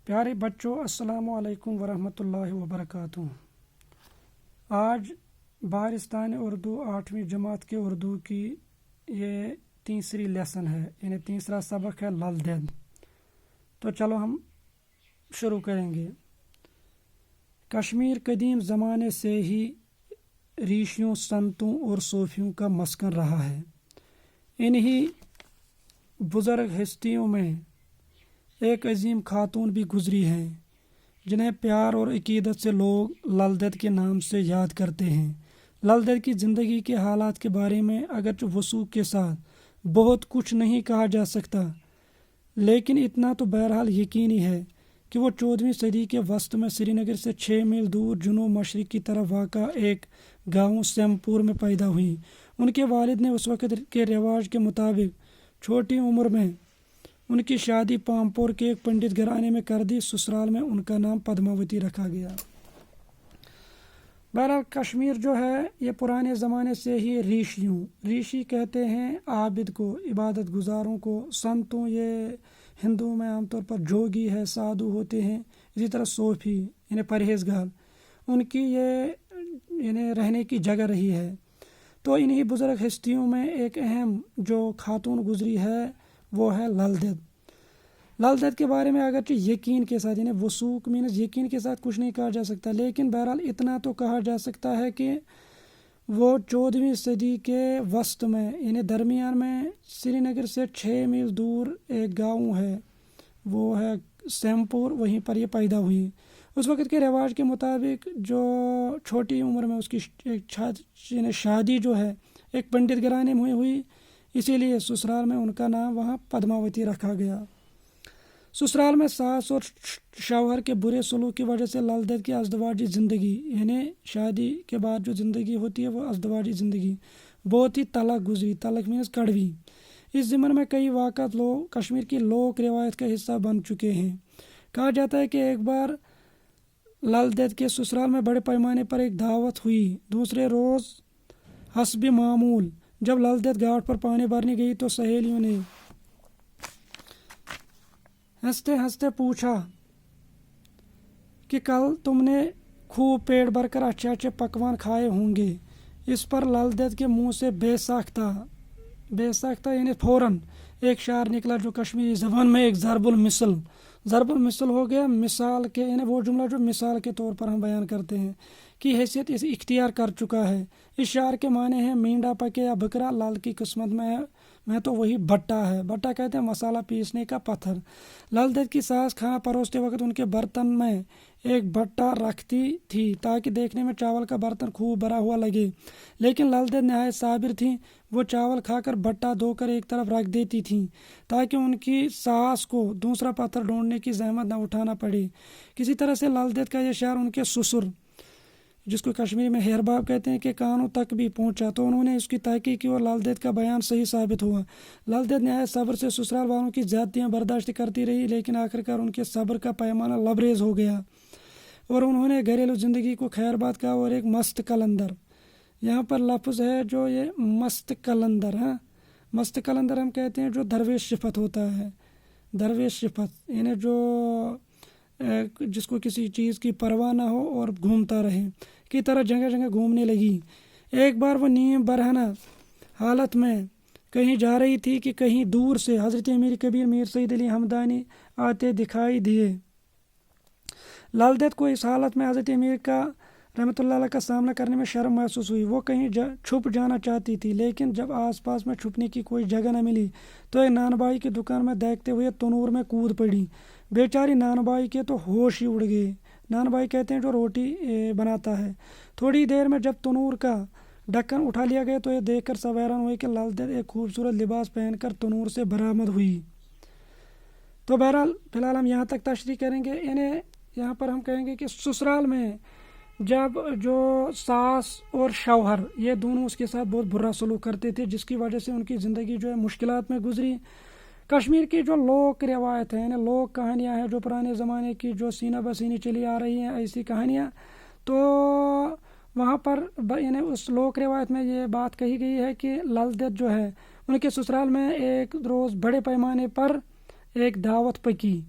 پیارے بچوں، السلام علیکم ورحمۃ اللہ وبرکاتہ۔ آج بارستان اردو 8ویں جماعت کے اردو کی یہ تیسری لیسن ہے، یعنی تیسرا سبق ہے لل دید۔ تو چلو ہم شروع کریں گے۔ کشمیر قدیم زمانے سے ہی ریشیوں، سنتوں اور صوفیوں کا مسکن رہا ہے۔ انہی بزرگ ہستیوں میں ایک عظیم خاتون بھی گزری ہیں جنہیں پیار اور عقیدت سے لوگ لل دید کے نام سے یاد کرتے ہیں۔ لل دید کی زندگی کے حالات کے بارے میں اگرچہ وثوق کے ساتھ بہت کچھ نہیں کہا جا سکتا، لیکن اتنا تو بہرحال یقینی ہے کہ وہ 14ویں صدی کے وسط میں سری نگر سے 6 میل دور جنوب مشرق کی طرف واقع ایک گاؤں سیمپور میں پیدا ہوئی۔ ان کے والد نے اس وقت کے رواج کے مطابق چھوٹی عمر میں ان کی شادی پامپور کے ایک پنڈت گھرانے میں کر دی۔ سسرال میں ان کا نام پدماوتی رکھا گیا۔ بہرحال کشمیر جو ہے یہ پرانے زمانے سے ہی ریشی کہتے ہیں عابد کو، عبادت گزاروں کو۔ سنتوں یہ ہندوؤں میں عام طور پر جوگی ہے، سادھو ہوتے ہیں۔ اسی طرح صوفی یعنی پرہیزگار، ان کی یہ یعنی رہنے کی جگہ رہی ہے۔ تو انہی بزرگ ہستیوں میں ایک اہم جو خاتون گزری ہے وہ ہے لل دید۔ لل دید کے بارے میں اگرچہ یقین کے ساتھ یعنی وثوق مینز یقین کے ساتھ کچھ نہیں کہا جا سکتا، لیکن بہرحال اتنا تو کہا جا سکتا ہے کہ وہ 14ویں صدی کے وسط میں یعنی درمیان میں سری نگر سے 6 میل دور ایک گاؤں ہے، وہ ہے سیمپور، وہیں پر یہ پیدا ہوئی۔ اس وقت کے رواج کے مطابق جو چھوٹی عمر میں اس کی یعنی شادی جو ہے ایک پنڈت گھرانے میں ہوئی، اسی لیے سسرال میں ان کا نام وہاں پدماوتی رکھا گیا۔ سسرال میں ساس اور شوہر کے برے سلوک کی وجہ سے لل دید کی ازدواجی زندگی یعنی شادی کے بعد جو زندگی ہوتی ہے وہ ازدواجی زندگی بہت ہی تلخ گزری۔ تلخ مینز کڑوی۔ اس ضمن میں کئی واقعات کشمیر کی لوک روایت کا حصہ بن چکے ہیں۔ کہا جاتا ہے کہ ایک بار لل دید کے سسرال میں بڑے پیمانے پر ایک دعوت ہوئی۔ دوسرے روز حسب معمول جب لل دید گھاٹ پر پانی بھرنے گئی تو سہیلیوں نے ہنستے ہنستے پوچھا کہ کل تم نے خوب پیٹ بھر کر اچھے اچھے پکوان کھائے ہوں گے۔ اس پر لل دید کے منہ سے بے ساختہ یعنی فوراً ایک شعر نکلا جو کشمیری زبان میں ایک ضرب المثل ہو گیا۔ مثال کے یعنی وہ جملہ جو مثال کے طور پر ہم بیان کرتے ہیں کی حیثیت اسے اختیار کر چکا ہے۔ اس شعر کے معنی ہیں مینڈا پکے یا بکرا، لل کی قسمت میں تو وہی بٹا ہے۔ بٹا کہتے ہیں مسالہ پیسنے کا پتھر۔ لل دید کی ساس کھانا پروستے وقت ان کے برتن میں ایک بٹا رکھتی تھی تاکہ دیکھنے میں چاول کا برتن خوب بھرا ہوا لگے، لیکن لل دید نہایت صابر تھیں۔ وہ چاول کھا کر بٹا دھو کر ایک طرف رکھ دیتی تھیں تاکہ ان کی ساس کو دوسرا پتھر ڈھونڈنے کی زحمت نہ اٹھانا پڑے۔ کسی طرح سے لل دید کا یہ شعر ان کے سسر، جس کو کشمیری میں ہیر باب کہتے ہیں، کہ کانوں تک بھی پہنچا تو انہوں نے اس کی تحقیق کی اور لل دید کا بیان صحیح ثابت ہوا۔ لل دید نہایت صبر سے سسرال والوں کی زیادتیاں برداشت کرتی رہی، لیکن آخرکار ان کے صبر کا پیمانہ لبریز ہو گیا اور انہوں نے گھریلو زندگی کو خیر بات کہا اور ایک مست قلندر، یہاں پر لفظ ہے جو یہ مست قلندر ہے، مست قلندر ہم کہتے ہیں جو درویش صفت ہوتا ہے، درویش صفت یعنی جو جس کو کسی چیز کی پرواہ نہ ہو اور گھومتا رہے کی طرح جگہ جگہ گھومنے لگی۔ ایک بار وہ نیم برہنہ حالت میں کہیں جا رہی تھی کہ کہیں دور سے حضرت امیر کبیر میر سید علی ہمدانی آتے دکھائی دیے۔ لل دید کو اس حالت میں حضرت امیر کا رحمۃ اللہ علیہ کا سامنا کرنے میں شرم محسوس ہوئی۔ وہ کہیں چھپ جانا چاہتی تھی، لیکن جب آس پاس میں چھپنے کی کوئی جگہ نہ ملی تو ایک نان بائی کی دکان میں دیکھتے ہوئے تنور میں کود پڑی۔ بیچاری نان بائی کے تو ہوش ہی اڑ گئے۔ نان بائی کہتے ہیں جو روٹی بناتا ہے۔ تھوڑی دیر میں جب تنور کا ڈھکن اٹھا لیا گیا تو یہ دیکھ کر سب حیران ہوئے کہ لل دید ایک خوبصورت لباس پہن کر تنور سے برآمد ہوئی۔ تو بہرحال فی الحال ہم یہاں تک تشریح کریں گے، یعنی یہاں پر ہم کہیں گے کہ سسرال میں جب جو ساس اور شوہر یہ دونوں اس کے ساتھ بہت برا سلوک کرتے تھے، جس کی وجہ سے ان کی زندگی جو ہے مشکلات میں گزری۔ کشمیر کی جو لوک روایت ہیں یعنی لوک کہانیاں ہیں جو پرانے زمانے کی جو سینہ بسینی چلی آ رہی ہیں ایسی کہانیاں، تو وہاں پر یعنی اس لوک روایت میں یہ بات کہی گئی ہے کہ لل دید جو ہے ان کے سسرال میں ایک روز بڑے پیمانے پر ایک دعوت پکی،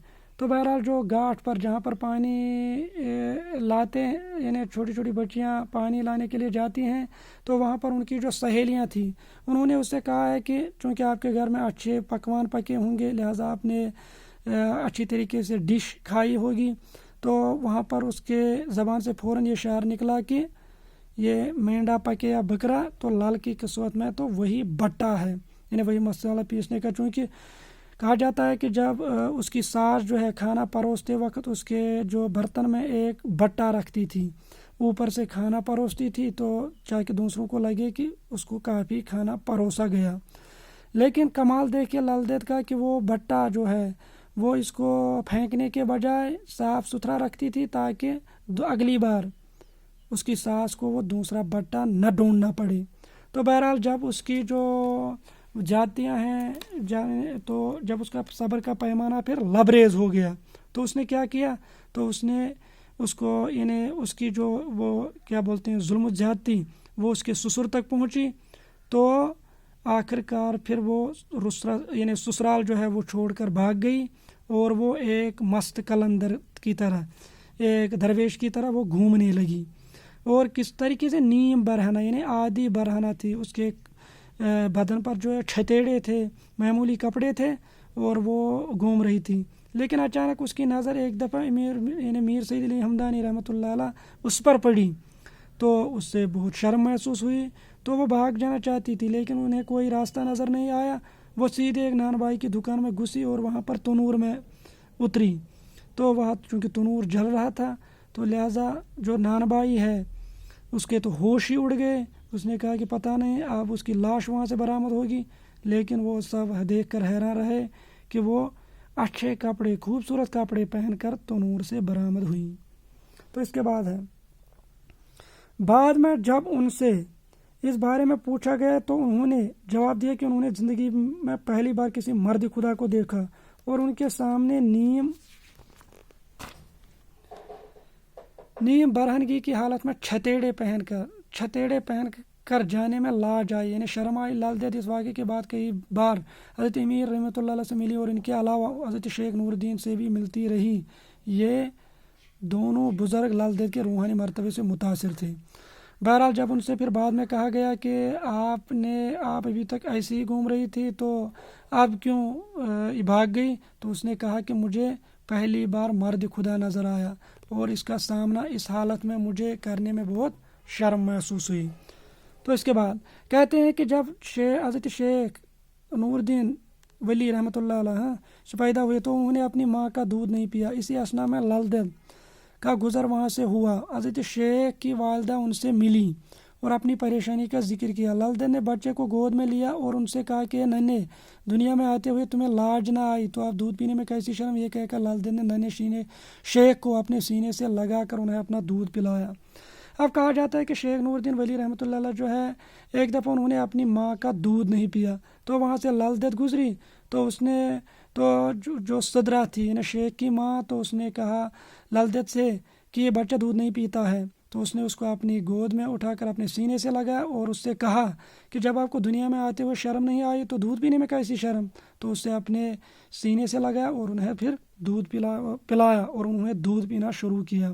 تو بہرحال جو گھاٹ پر جہاں پر پانی لاتے ہیں یعنی چھوٹی چھوٹی بچیاں پانی لانے کے لیے جاتی ہیں، تو وہاں پر ان کی جو سہیلیاں تھیں انہوں نے اس سے کہا ہے کہ چونکہ آپ کے گھر میں اچھے پکوان پکے ہوں گے، لہٰذا آپ نے اچھی طریقے سے ڈش کھائی ہوگی، تو وہاں پر اس کے زبان سے فوراً یہ شعر نکلا کہ یہ مینڈا پکے یا بکرا تو لال کی قسمت میں تو وہی بٹا ہے، یعنی وہی مسالہ پیسنے کا، چونکہ کہا جاتا ہے کہ جب اس کی ساس جو ہے کھانا پروستے وقت اس کے جو برتن میں ایک بٹا رکھتی تھی، اوپر سے کھانا پروستی تھی تو تاکہ دوسروں کو لگے کہ اس کو کافی کھانا پروسا گیا، لیکن کمال دیکھیے لل دید کا کہ وہ بٹا جو ہے وہ اس کو پھینکنے کے بجائے صاف ستھرا رکھتی تھی تاکہ اگلی بار اس کی ساس کو وہ دوسرا بٹا نہ ڈھونڈنا پڑے۔ تو بہرحال جب اس کی جو جاتیاں ہیں تو جب اس کا صبر کا پیمانہ پھر لبریز ہو گیا تو اس نے کیا کیا، تو اس نے اس کو یعنی اس کی جو وہ کیا بولتے ہیں ظلم و زیادتی وہ اس کے سسر تک پہنچی، تو آخر کار پھر وہ یعنی سسرال جو ہے وہ چھوڑ کر بھاگ گئی، اور وہ ایک مست قلندر کی طرح ایک درویش کی طرح وہ گھومنے لگی، اور کس طریقے سے نیم برہنہ یعنی آدھی برہنہ تھی، اس کے بدن پر جو ہے چھتیڑے تھے، معمولی کپڑے تھے، اور وہ گھوم رہی تھی، لیکن اچانک اس کی نظر ایک دفعہ میر سید علی ہمدانی رحمۃ اللہ علیہ اس پر پڑی، تو اس سے بہت شرم محسوس ہوئی، تو وہ بھاگ جانا چاہتی تھی لیکن انہیں کوئی راستہ نظر نہیں آیا، وہ سیدھے ایک نان بھائی کی دکان میں گھسی اور وہاں پر تنور میں اتری، تو وہاں چونکہ تنور جل رہا تھا تو لہٰذا جو نان بھائی ہے اس کے تو ہوش ہی اڑ گئے، اس نے کہا کہ پتہ نہیں اب اس کی لاش وہاں سے برآمد ہوگی، لیکن وہ سب دیکھ کر حیران رہے کہ وہ اچھے کپڑے خوبصورت کپڑے پہن کر تنور سے برآمد ہوئی۔ تو اس کے بعد ہے بعد میں جب ان سے اس بارے میں پوچھا گیا تو انہوں نے جواب دیا کہ انہوں نے زندگی میں پہلی بار کسی مرد خدا کو دیکھا، اور ان کے سامنے نیم برہنگی کی حالت میں چھتیڑے پہن کر جانے میں لاج آئی، یعنی شرم آئی۔ لل دید اس واقعے کے بعد کئی بار حضرت امیر رحمۃ اللہ علیہ سے ملی اور ان کے علاوہ حضرت شیخ نور الدین سے بھی ملتی رہی، یہ دونوں بزرگ لل دید کے روحانی مرتبے سے متاثر تھے۔ بہرحال جب ان سے پھر بعد میں کہا گیا کہ آپ ابھی تک ایسی ہی گھوم رہی تھی تو آپ کیوں بھاگ گئی، تو اس نے کہا کہ مجھے پہلی بار مرد خدا نظر آیا اور اس کا سامنا اس حالت میں مجھے کرنے میں بہت شرم محسوس ہوئی۔ تو اس کے بعد کہتے ہیں کہ جب حضرت شیخ نور الدین ولی رحمۃ اللہ علیہ پیدا ہوئے تو انہوں نے اپنی ماں کا دودھ نہیں پیا، اسی اسنا میں لل دید کا گزر وہاں سے ہوا۔ حضرت شیخ کی والدہ ان سے ملی اور اپنی پریشانی کا ذکر کیا۔ لل دید نے بچے کو گود میں لیا اور ان سے کہا کہ ننے دنیا میں آتے ہوئے تمہیں لاج نہ آئی تو آپ دودھ پینے میں کیسی شرم، یہ کہہ کر لل دید نے ننے شیخ کو اپنے سینے سے لگا کر انہیں اپنا دودھ پلایا۔ اب کہا جاتا ہے کہ شیخ نور الدین ولی رحمۃ اللہ علیہ جو ہے ایک دفعہ انہوں نے اپنی ماں کا دودھ نہیں پیا تو وہاں سے لل دید گزری، تو اس نے جو صدرہ تھی یعنی شیخ کی ماں، تو اس نے کہا لل دید سے کہ یہ بچہ دودھ نہیں پیتا ہے، تو اس نے اس کو اپنی گود میں اٹھا کر اپنے سینے سے لگایا اور اس سے کہا کہ جب آپ کو دنیا میں آتے ہوئے شرم نہیں آئی تو دودھ پینے میں کیسی شرم، تو اس سے اپنے سینے سے لگایا اور انہیں پھر دودھ پلایا اور انہوں نے دودھ پینا شروع کیا۔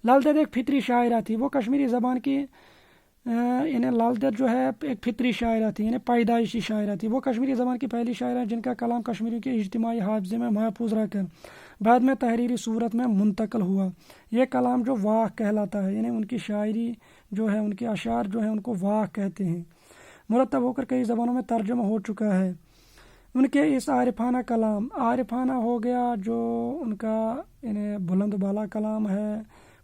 لل دید ایک فطری شاعرہ تھی، وہ کشمیری زبان کی یعنی لل دید جو ہے ایک فطری شاعرہ تھی یعنی پیدائشی شاعرہ تھی، وہ کشمیری زبان کی پہلی شاعرہ جن کا کلام کشمیریوں کے اجتماعی حافظے میں محفوظ رہ کر بعد میں تحریری صورت میں منتقل ہوا۔ یہ کلام جو واق کہلاتا ہے، یعنی ان کی شاعری جو ہے ان کے اشعار جو ہیں ان کو واق کہتے ہیں، مرتب ہو کر کئی زبانوں میں ترجمہ ہو چکا ہے۔ ان کے اس عارفانہ کلام عارفانہ ہو گیا جو ان کا یعنی بلند بالا کلام ہے،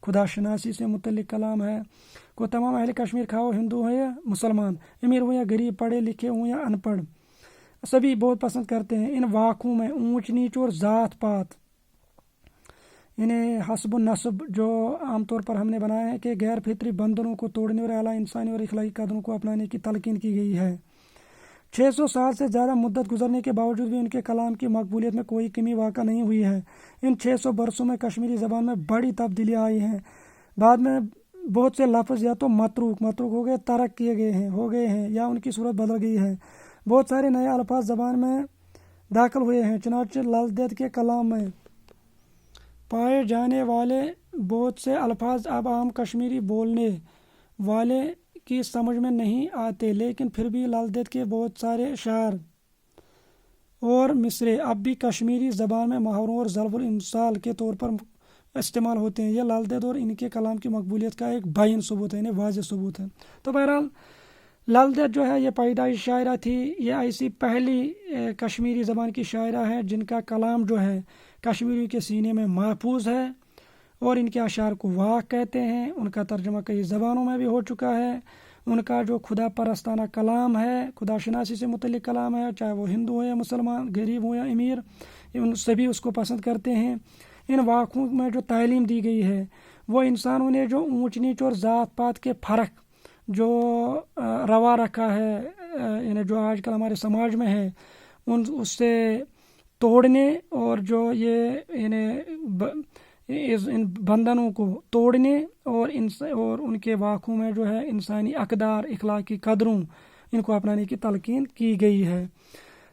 خدا شناسی سے متعلق کلام ہے، کو تمام اہل کشمیر خواہ ہندو ہوں یا مسلمان، امیر ہوں یا غریب، پڑھے لکھے ہوں یا ان پڑھ، سبھی بہت پسند کرتے ہیں۔ ان واقعوں میں اونچ نیچ اور ذات پات یعنی حسب و نسب جو عام طور پر ہم نے بنایا ہے کہ غیر فطری بندھنوں کو توڑنے اور اعلیٰ انسانی اور اخلاقی قدروں کو اپنانے کی تلقین کی گئی ہے۔ 600 سال سے زیادہ مدت گزرنے کے باوجود بھی ان کے کلام کی مقبولیت میں کوئی کمی واقع نہیں ہوئی ہے۔ ان 600 برسوں میں کشمیری زبان میں بڑی تبدیلیاں آئی ہیں، بعد میں بہت سے لفظ یا تو متروک ہو گئے، ترک کیے گئے ہو گئے ہیں یا ان کی صورت بدل گئی ہے، بہت سارے نئے الفاظ زبان میں داخل ہوئے ہیں۔ چنانچہ لل دید کے کلام میں پائے جانے والے بہت سے الفاظ اب عام کشمیری بولنے والے کی سمجھ میں نہیں آتے، لیکن پھر بھی لل دید کے بہت سارے اشعار اور مصرے اب بھی کشمیری زبان میں محاوروں اور ضرب الامثال کے طور پر استعمال ہوتے ہیں۔ یہ لل دید اور ان کے کلام کی مقبولیت کا ایک بین ثبوت ہے، یعنی واضح ثبوت ہے۔ تو بہرحال لل دید جو ہے یہ پیدائش شاعرہ تھی، یہ ایسی پہلی کشمیری زبان کی شاعرہ ہے جن کا کلام جو ہے کشمیریوں کے سینے میں محفوظ ہے، اور ان کے اشعار کو واق کہتے ہیں۔ ان کا ترجمہ کئی زبانوں میں بھی ہو چکا ہے۔ ان کا جو خدا پرستانہ کلام ہے، خدا شناسی سے متعلق کلام ہے، چاہے وہ ہندو ہو یا مسلمان، غریب ہو یا امیر، ان سبھی اس کو پسند کرتے ہیں۔ ان واقعوں میں جو تعلیم دی گئی ہے وہ انسانوں نے جو اونچ نیچ اور ذات پات کے فرق جو روا رکھا ہے، یعنی جو آج کل ہمارے سماج میں ہے، اس سے توڑنے اور جو یہ یعنی ان بندھنوں کو توڑنے اور ان کے واقعوں میں جو ہے انسانی اقدار، اخلاقی قدروں، ان کو اپنانے کی تلقین کی گئی ہے۔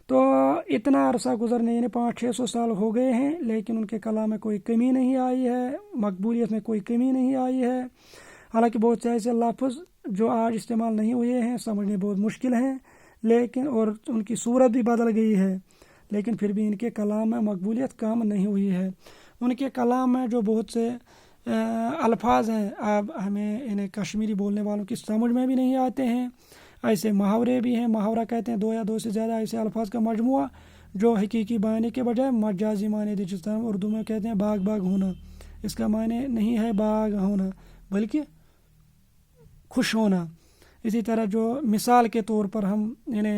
تو اتنا عرصہ گزرنے یعنی 500-600 سال ہو گئے ہیں، لیکن ان کے کلام میں کوئی کمی نہیں آئی ہے، مقبولیت میں کوئی کمی نہیں آئی ہے۔ حالانکہ بہت سے ایسے لفظ جو آج استعمال نہیں ہوئے ہیں، سمجھنے بہت مشکل ہیں، لیکن اور ان کی صورت بھی بدل گئی ہے، لیکن پھر بھی ان کے کلام میں مقبولیت کم نہیں ہوئی ہے۔ ان کے کلام میں جو بہت سے الفاظ ہیں اب ہمیں انہیں کشمیری بولنے والوں کی سمجھ میں بھی نہیں آتے ہیں۔ ایسے محاورے بھی ہیں، محاورہ کہتے ہیں 2 یا 2 سے زیادہ ایسے الفاظ کا مجموعہ جو حقیقی معنی کے بجائے مجازی معنی دے، جس طرح اردو میں کہتے ہیں باغ باغ ہونا، اس کا معنی نہیں ہے باغ ہونا بلکہ خوش ہونا۔ اسی طرح جو مثال کے طور پر ہم یعنی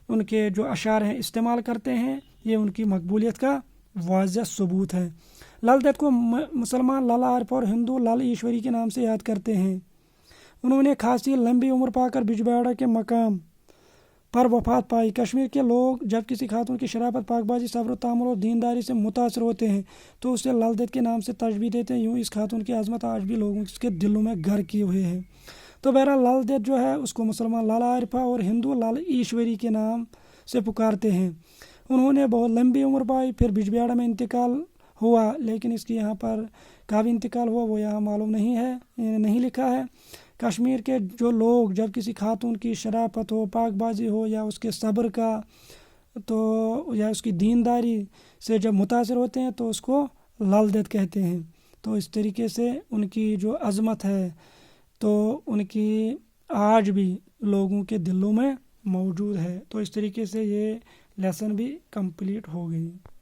ان کے جو اشعار ہیں استعمال کرتے ہیں، یہ ان کی مقبولیت کا واضح ثبوت ہے۔ لل دید کو مسلمان لل عارف اور ہندو لل ایشوری کے نام سے یاد کرتے ہیں۔ انہوں نے خاصی لمبی عمر پا کر بجبیاڑا کے مقام پر وفات پائی۔ کشمیر کے لوگ جب کسی خاتون کی شرافت، پاک بازی، صبر و تحمل اور دینداری سے متاثر ہوتے ہیں تو اسے لل دید کے نام سے تشبیہ دیتے ہیں۔ یوں اس خاتون کی عظمت آج بھی لوگوں کے دلوں میں گھر کیے ہوئے ہے۔ تو بہرحال لل دید جو ہے اس کو مسلمان لل عارفہ اور ہندو لل ایشوری کے نام سے پکارتے ہیں۔ انہوں نے بہت لمبی عمر پائی، پھر بجبیاڑا میں انتقال ہوا، لیکن اس کی یہاں پر کب انتقال ہوا وہ یہاں معلوم نہیں ہے، نہیں لکھا ہے۔ کشمیر کے جو لوگ جب کسی خاتون کی شرافت ہو، پاک بازی ہو، یا اس کے صبر کا تو یا اس کی دینداری سے جب متاثر ہوتے ہیں تو اس کو لل دید کہتے ہیں۔ تو اس طریقے سے ان کی جو عظمت ہے تو ان کی آج بھی لوگوں کے دلوں میں موجود ہے۔ تو اس طریقے سے یہ لیسن بھی کمپلیٹ ہو گئی۔